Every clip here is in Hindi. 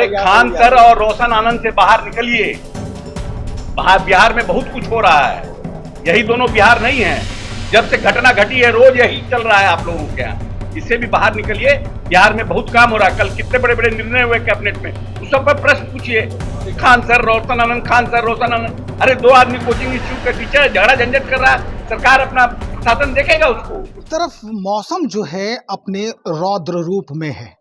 अरे खान सर और रोशन आनंद से बाहर निकलिए। बिहार में बहुत कुछ हो रहा है, यही दोनों बिहार नहीं है। जब से घटना घटी है रोज यही चल रहा है आप लोगों के यहाँ। इससे भी बाहर निकलिए, बिहार में बहुत काम हो रहा है। कल कितने बड़े बड़े निर्णय हुए कैबिनेट में, उस सब पर प्रश्न पूछिए। खान सर रोशन आनंद, खान सर रोशन आनंद, अरे दो आदमी कोचिंग इंस्टीट्यूट का टीचर झगड़ा झंझट कर रहा है, सरकार अपना शासन देखेगा उसको। एक तरफ मौसम जो है अपने रौद्र रूप में है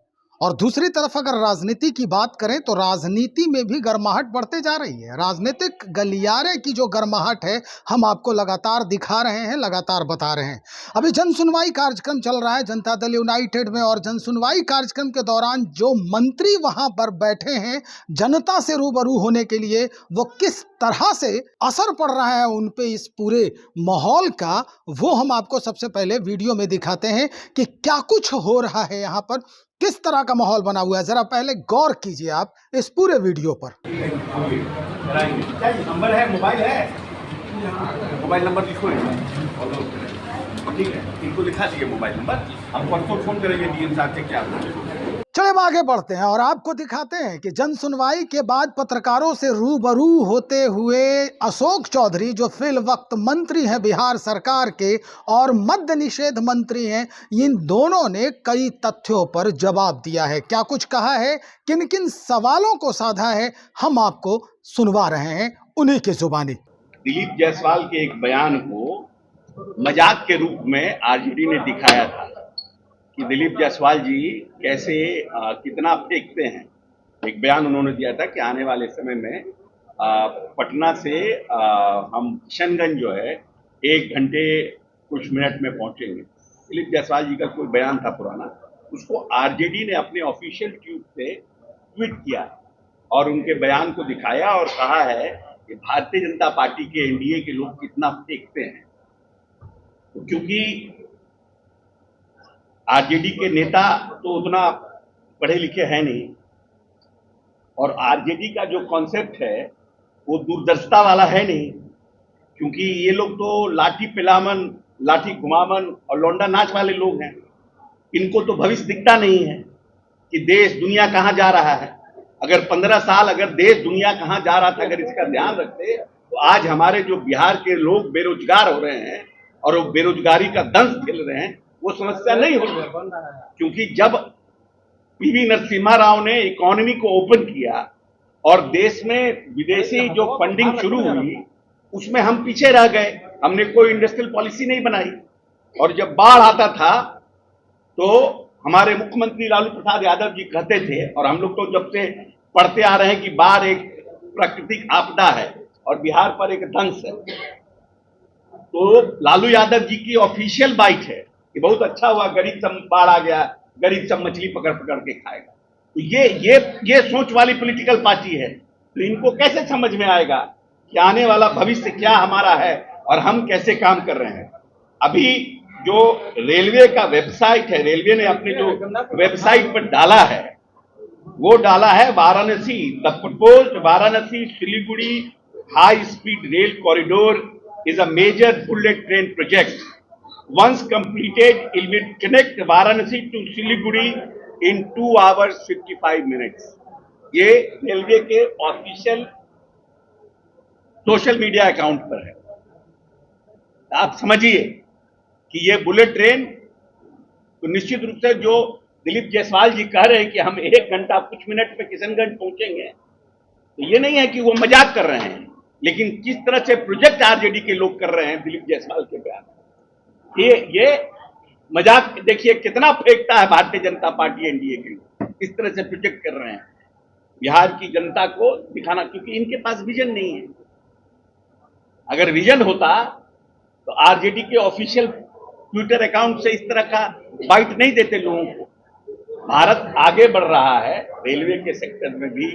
और दूसरी तरफ अगर राजनीति की बात करें तो राजनीति में भी गर्माहट बढ़ते जा रही है। राजनीतिक गलियारे की जो गर्माहट है हम आपको लगातार दिखा रहे हैं, लगातार बता रहे हैं। अभी जन सुनवाई कार्यक्रम चल रहा है जनता दल यूनाइटेड में और जन सुनवाई कार्यक्रम के दौरान जो मंत्री वहां पर बैठे हैं जनता से रूबरू होने के लिए, वो किस तरह से असर पड़ रहा है उन पे इस पूरे माहौल का, वो हम आपको सबसे पहले वीडियो में दिखाते हैं कि क्या कुछ हो रहा है यहाँ पर, किस तरह का माहौल बना हुआ है। जरा पहले गौर कीजिए आप इस पूरे वीडियो पर। नंबर है, मोबाइल है, मोबाइल नंबर लिखो, ठीक है, इनको लिखा दीजिए मोबाइल नंबर, हम परसों फोन करेंगे डीएम साहब से क्या। चलिए अब आगे बढ़ते हैं और आपको दिखाते हैं कि जन सुनवाई के बाद पत्रकारों से रूबरू होते हुए अशोक चौधरी, जो फिल वक्त मंत्री हैं बिहार सरकार के और मद्य निषेध मंत्री हैं, इन दोनों ने कई तथ्यों पर जवाब दिया है। क्या कुछ कहा है, किन किन सवालों को साधा है, हम आपको सुनवा रहे हैं उन्हीं की जुबानी। दिलीप जायसवाल के एक बयान को मजाक के रूप में आरजेडी ने दिखाया था कि दिलीप जायसवाल जी कैसे कितना फेंकते हैं। एक बयान उन्होंने दिया था कि आने वाले समय में पटना से हम किशनगंज जो है 1 घंटे कुछ मिनट में पहुंचेंगे। दिलीप जायसवाल जी का कोई बयान था पुराना, उसको आरजेडी ने अपने ऑफिशियल ट्वीट से ट्वीट किया और उनके बयान को दिखाया और कहा है कि भारतीय जनता पार्टी के एनडीए के लोग कितना फेंकते हैं। तो क्योंकि आरजेडी के नेता तो उतना पढ़े लिखे हैं नहीं और आरजेडी का जो कॉन्सेप्ट है वो दूरदर्शिता वाला है नहीं, क्योंकि ये लोग तो लाठी पिलामन, लाठी घुमामन और लौंडा नाच वाले लोग हैं। इनको तो भविष्य दिखता नहीं है कि देश दुनिया कहाँ जा रहा है। अगर 15 साल अगर देश दुनिया कहाँ जा रहा था अगर इसका ध्यान रखते तो आज हमारे जो बिहार के लोग बेरोजगार हो रहे हैं और वो बेरोजगारी का दंश झेल रहे हैं, वो समस्या नहीं हो रही। क्योंकि जब पीवी नरसिम्हा राव ने इकोनॉमी को ओपन किया और देश में विदेशी जो फंडिंग शुरू हुई उसमें हम पीछे रह गए, हमने कोई इंडस्ट्रियल पॉलिसी नहीं बनाई। और जब बाढ़ आता था तो हमारे मुख्यमंत्री लालू प्रसाद यादव जी कहते थे, और हम लोग तो जब से पढ़ते आ रहे हैं कि बाढ़ एक प्राकृतिक आपदा है और बिहार पर एक दंश है, तो लालू यादव जी की ऑफिशियल बाइट है कि बहुत अच्छा हुआ गरीब सब बाढ़ आ गया, गरीब सब मछली पकड़ पकड़ के खाएगा। तो ये सोच वाली पॉलिटिकल पार्टी है। तो इनको कैसे समझ में आएगा कि आने वाला भविष्य क्या हमारा है और हम कैसे काम कर रहे हैं। अभी जो रेलवे का वेबसाइट है, रेलवे ने अपने जो वेबसाइट पर डाला है वो डाला है Varanasi, the proposed Varanasi Siliguri high speed rail corridor is a major bullet train project. Once completed, it will connect Varanasi to Siliguri in 2 hours 55 minutes. ये रेलवे के ऑफिशियल सोशल मीडिया अकाउंट पर है। आप समझिए कि ये बुलेट ट्रेन तो निश्चित रूप से जो दिलीप जायसवाल जी कह रहे हैं कि हम 1 घंटा कुछ मिनट में किशनगंज पहुंचेंगे, तो ये नहीं है कि वो मजाक कर रहे हैं, लेकिन किस तरह से प्रोजेक्ट आरजेडी के लोग कर रहे हैं दिलीप जायसवाल के बयान। ये मजाक देखिए कितना फेंकता है भारतीय जनता पार्टी एनडीए के लोग, किस तरह से प्रोजेक्ट कर रहे हैं बिहार की जनता को दिखाना, क्योंकि इनके पास विजन नहीं है। अगर विजन होता तो आरजेडी के ऑफिशियल ट्विटर अकाउंट से इस तरह का बाइट नहीं देते लोगों को। भारत आगे बढ़ रहा है, रेलवे के सेक्टर में भी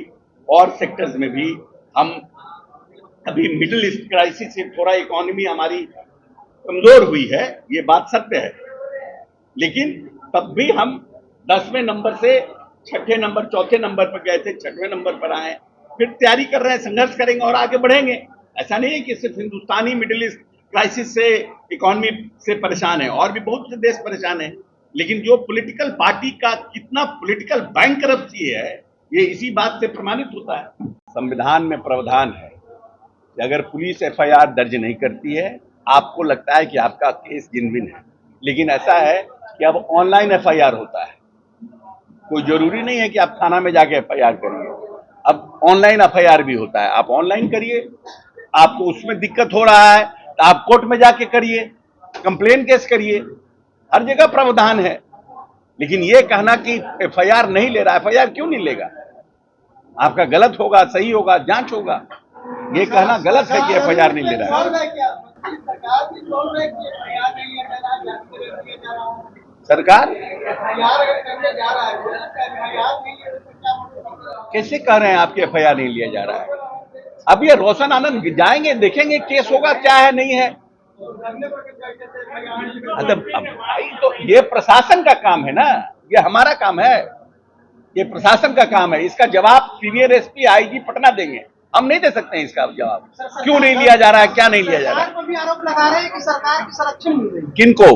और सेक्टर्स में भी। हम अभी मिडिल ईस्ट क्राइसिस से थोड़ा इकोनॉमी हमारी कमजोर हुई है, ये बात सत्य है, लेकिन तब भी हम 10वें नंबर से 6ठे नंबर, 4थे नंबर पर गए थे, 6वें नंबर पर आए, फिर तैयारी कर रहे हैं, संघर्ष करेंगे और आगे बढ़ेंगे। ऐसा नहीं है कि सिर्फ हिंदुस्तानी मिडिल ईस्ट क्राइसिस से इकोनॉमी से परेशान है, और भी बहुत से देश परेशान है। लेकिन जो पॉलिटिकल पार्टी का कितना पॉलिटिकल बैंकरप्सी है ये इसी बात से प्रमाणित होता है। संविधान में प्रावधान है कि अगर पुलिस एफआईआर दर्ज नहीं करती है, आपको लगता है कि आपका केस जेन्युइन है, लेकिन ऐसा है कि अब ऑनलाइन एफआईआर होता है। कोई जरूरी नहीं है कि आप थाना में जाके एफआईआर करिए, अब ऑनलाइन एफआईआर भी होता है। आप ऑनलाइन करिए, आपको उसमें दिक्कत हो रहा है तो आप कोर्ट में जाके करिए, कंप्लेन केस करिए, हर जगह प्रावधान है। लेकिन ये कहना कि एफआईआर नहीं ले रहा, एफआईआर क्यों नहीं लेगा? आपका गलत होगा, सही होगा, जांच होगा। ये कहना गलत है कि एफआईआर नहीं ले रहा है। सरकार कैसे कह रहे हैं आपके एफआईआर नहीं लिया जा रहा है? अब ये रोशन आनंद जाएंगे, देखेंगे केस होगा क्या है नहीं है। अब भाई तो ये प्रशासन का काम है ना, ये हमारा काम है, ये प्रशासन का काम है। इसका जवाब सीनियर एसपी आईजी पटना देंगे, हम नहीं दे सकते हैं इसका जवाब। क्यों नहीं लिया जा रहा है, क्या नहीं लिया जा रहा है? सरकार पर भी आरोप लगा रहे हैं कि सरकार की संरक्षण मिल रही है। किनको?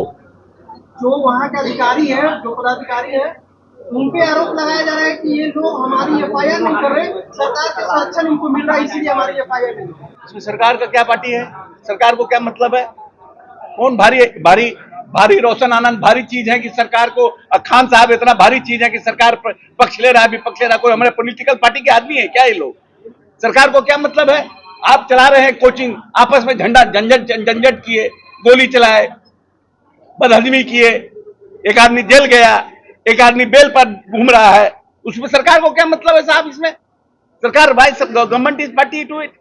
जो वहाँ के अधिकारी हैं, जो पदाधिकारी हैं, उन पे आरोप लगाया जा रहा है कि ये लोग हमारी एफआईआर नहीं कर रहे, सरकार का संरक्षण इनको मिल रहा है, इसीलिए हमारी एफआईआर नहीं है। इसमें सरकार का क्या पार्टी है? सरकार को क्या मतलब है? कौन भारी रोशन आनंद भारी चीज है कि सरकार को, खान साहब इतना भारी चीज है कि सरकार पक्ष ले रहा है, विपक्ष ले रहा है? कोई हमारे पॉलिटिकल पार्टी के आदमी है क्या ये लोग? सरकार को क्या मतलब है? आप चला रहे हैं कोचिंग, आपस में झंझट किए, गोली चलाए, बदहजमी किए, एक आदमी जेल गया, एक आदमी बेल पर घूम रहा है, उसमें सरकार को क्या मतलब है साहब? इसमें सरकार भाई सब government is party to it,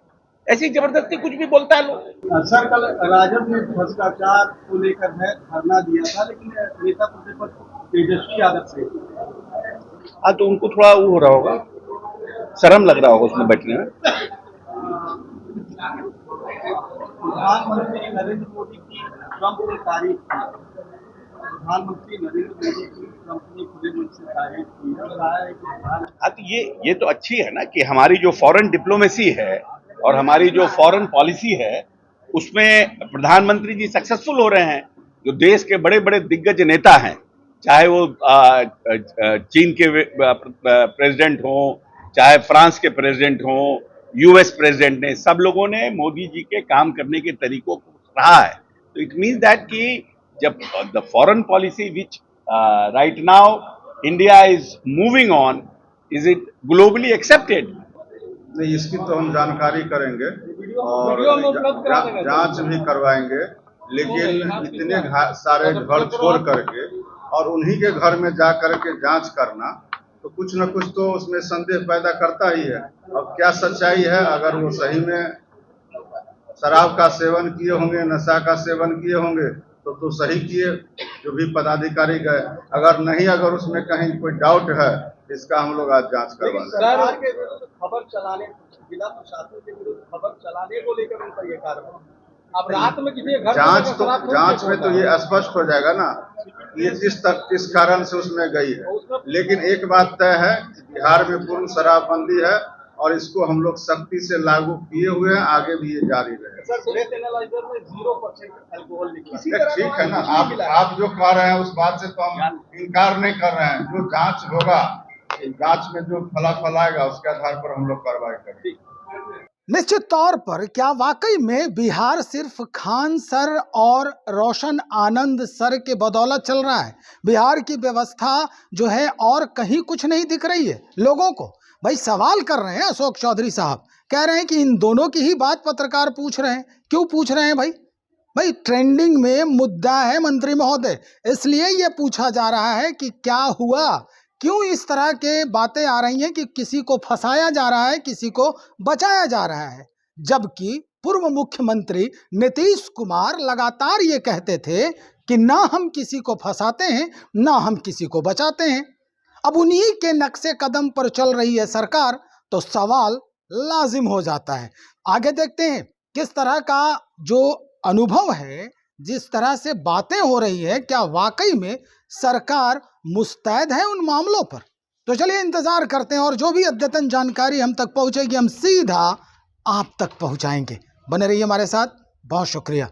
ऐसी जबरदस्ती कुछ भी बोलता है लोग। सर, कल राजद ने भ्रष्टाचार को लेकर धरना दिया था, लेकिन नेता प्रतिपक्ष तेजस्वी यादव से हाँ, तो उनको थोड़ा वो हो रहा होगा, शर्म लग रहा होगा उसमें बैठने में। प्रधानमंत्री नरेंद्र मोदी की ट्रंप ने तारीफ की, प्रधानमंत्री नरेंद्र मोदी की ट्रंप ने खुले मन से तारीफ की है। हाँ, तो ये तो अच्छी है ना कि हमारी जो फॉरेन डिप्लोमेसी है और हमारी जो फॉरेन पॉलिसी है उसमें प्रधानमंत्री जी सक्सेसफुल हो रहे हैं। जो देश के बड़े बड़े दिग्गज नेता हैं, चाहे वो चीन के प्रेसिडेंट हों, चाहे फ्रांस के प्रेसिडेंट हों, यूएस प्रेसिडेंट ने, सब लोगों ने मोदी जी के काम करने के तरीकों को सराहा है। तो इट मीन्स दैट कि जब the foreign policy which right now India is moving on, is it globally accepted? नहीं, इसकी तो हम जानकारी करेंगे और जांच भी करवाएंगे, लेकिन इतने सारे घर छोड़ करके और उन्हीं के घर में जा करके जांच करना तो कुछ न कुछ तो उसमें संदेह पैदा करता ही है। अब क्या सच्चाई है? अगर वो सही में शराब का सेवन किए होंगे, नशा का सेवन किए होंगे तो सही किए जो भी पदाधिकारी गए। अगर नहीं, अगर उसमें कहीं कोई डाउट है, इसका हम लोग आज जांच करवाएंगे। खबर चलाने, जिला प्रशासन के विरुद्ध खबर चलाने को लेकर उनका ये कार्रवाई, अब रात में किसी घर जांच में तो ये स्पष्ट हो जाएगा ना ये किस कारण से उसमें गई है। लेकिन एक बात तय है, बिहार में पूर्ण शराबबंदी है और इसको हम लोग सख्ती से लागू किए हुए हैं, आगे भी ये जारी रहेगा। सर, ब्रेथ एनालाइजर में 0% अल्कोहल निकला। ठीक है ना, आप जो कह रहे हैं उस बात से तो हम इनकार नहीं कर रहे हैं। जो जांच होगा, जांच में जो फलाफल आएगा उसके आधार पर हम लोग कार्रवाई करेंगे। निश्चित तौर पर क्या वाकई में बिहार सिर्फ खान सर और रोशन आनंद सर के बदौलत चल रहा है? बिहार की व्यवस्था जो है और कहीं कुछ नहीं दिख रही है लोगों को? भाई सवाल कर रहे हैं अशोक चौधरी साहब, कह रहे हैं कि इन दोनों की ही बात पत्रकार पूछ रहे हैं। क्यों पूछ रहे हैं भाई ट्रेंडिंग में मुद्दा है मंत्री महोदय, इसलिए ये पूछा जा रहा है कि क्या हुआ, क्यों इस तरह के बातें आ रही हैं कि किसी को फंसाया जा रहा है, किसी को बचाया जा रहा है। जबकि पूर्व मुख्यमंत्री नीतीश कुमार लगातार ये कहते थे कि ना हम किसी को फंसाते हैं, ना हम किसी को बचाते हैं। अब उन्हीं के नक्शे कदम पर चल रही है सरकार, तो सवाल लाजिम हो जाता है। आगे देखते हैं किस तरह का जो अनुभव है, जिस तरह से बातें हो रही है, क्या वाकई में सरकार मुस्तैद है उन मामलों पर? तो चलिए इंतजार करते हैं और जो भी अद्यतन जानकारी हम तक पहुंचेगी हम सीधा आप तक पहुंचाएंगे। बने रहिए हमारे साथ, बहुत शुक्रिया।